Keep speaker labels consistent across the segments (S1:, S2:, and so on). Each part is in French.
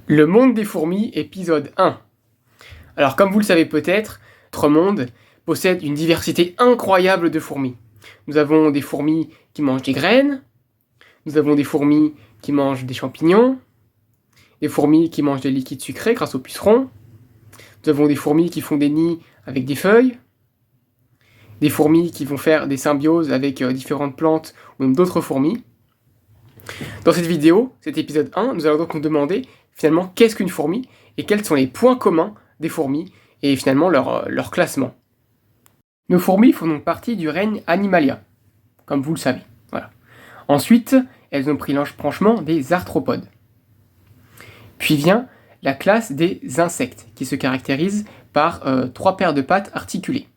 S1: Le monde des fourmis, épisode 1. Alors comme vous le savez peut-être, notre monde possède une diversité incroyable de fourmis. Nous avons des fourmis qui mangent des graines, nous avons des fourmis qui mangent des champignons, des fourmis qui mangent des liquides sucrés grâce aux pucerons, nous avons des fourmis qui font des nids avec des feuilles, des fourmis qui vont faire des symbioses avec différentes plantes ou même d'autres fourmis. Dans cette vidéo, cet épisode 1, nous allons donc nous demander finalement qu'est-ce qu'une fourmi et quels sont les points communs des fourmis et finalement leur classement. Nos fourmis font donc partie du règne Animalia, comme vous le savez. Voilà. Ensuite, elles ont pris l'embranchement des arthropodes. Puis vient la classe des insectes, qui se caractérise par 3 paires de pattes articulées.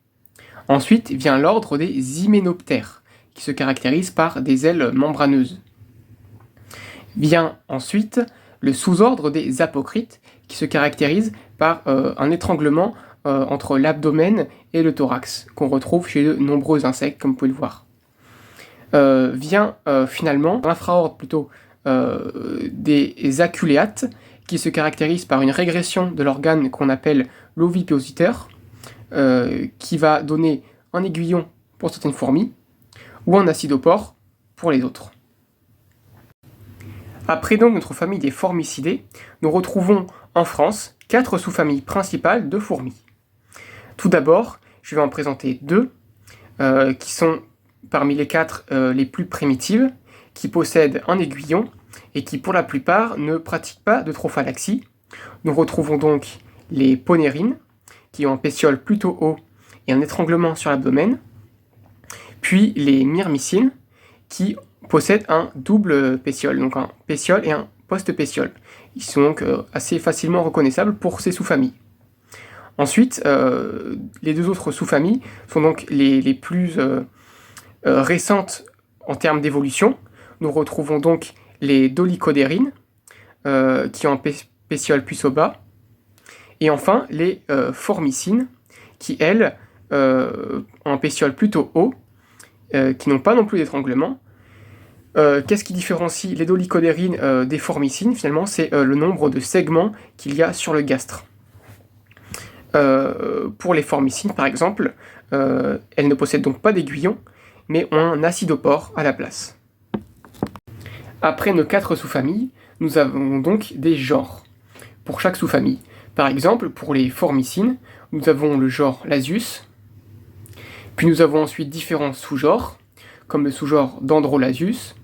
S1: Ensuite vient l'ordre des hyménoptères, qui se caractérise par des ailes membraneuses. Vient ensuite le sous-ordre des apocrites, qui se caractérise par un étranglement entre l'abdomen et le thorax, qu'on retrouve chez de nombreux insectes, comme vous pouvez le voir. Vient finalement l'infraordre plutôt des aculéates, qui se caractérise par une régression de l'organe qu'on appelle l'ovipositeur, qui va donner un aiguillon pour certaines fourmis, ou un acidopore pour les autres. Après donc notre famille des Formicidae, nous retrouvons en France 4 sous-familles principales de fourmis. Tout d'abord, je vais en présenter 2, qui sont parmi les 4 les plus primitives, qui possèdent un aiguillon et qui pour la plupart ne pratiquent pas de trophallaxie. Nous retrouvons donc les ponérines, qui ont un pétiole plutôt haut et un étranglement sur l'abdomen, puis les myrmicines, qui possèdent un double pétiole, donc un pétiole et un post-pétiole. Ils sont donc assez facilement reconnaissables pour ces sous-familles. Ensuite, les 2 autres sous-familles sont donc les plus récentes en termes d'évolution. Nous retrouvons donc les dolichodérines, qui ont un pétiole plus au bas, et enfin les formicines, qui elles ont un pétiole plutôt haut, qui n'ont pas non plus d'étranglement. Qu'est-ce qui différencie les dolichodérines des formicines? Finalement, c'est le nombre de segments qu'il y a sur le gastre. Pour les formicines, par exemple, elles ne possèdent donc pas d'aiguillon, mais ont un acidopore à la place. Après nos 4 sous-familles, nous avons donc des genres pour chaque sous-famille. Par exemple, pour les formicines, nous avons le genre Lasius, puis nous avons ensuite différents sous-genres, comme le sous-genre Dendrolasius,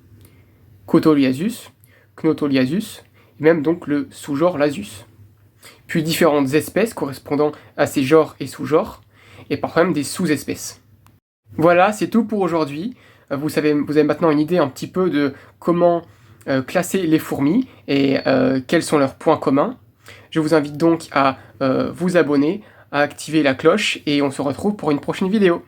S1: Cotoliasus, Knotoliasus, et même donc le sous-genre Lasius. Puis différentes espèces correspondant à ces genres et sous-genres, et parfois même des sous-espèces. Voilà, c'est tout pour aujourd'hui. Vous avez maintenant une idée un petit peu de comment classer les fourmis et quels sont leurs points communs. Je vous invite donc à vous abonner, à activer la cloche, et on se retrouve pour une prochaine vidéo.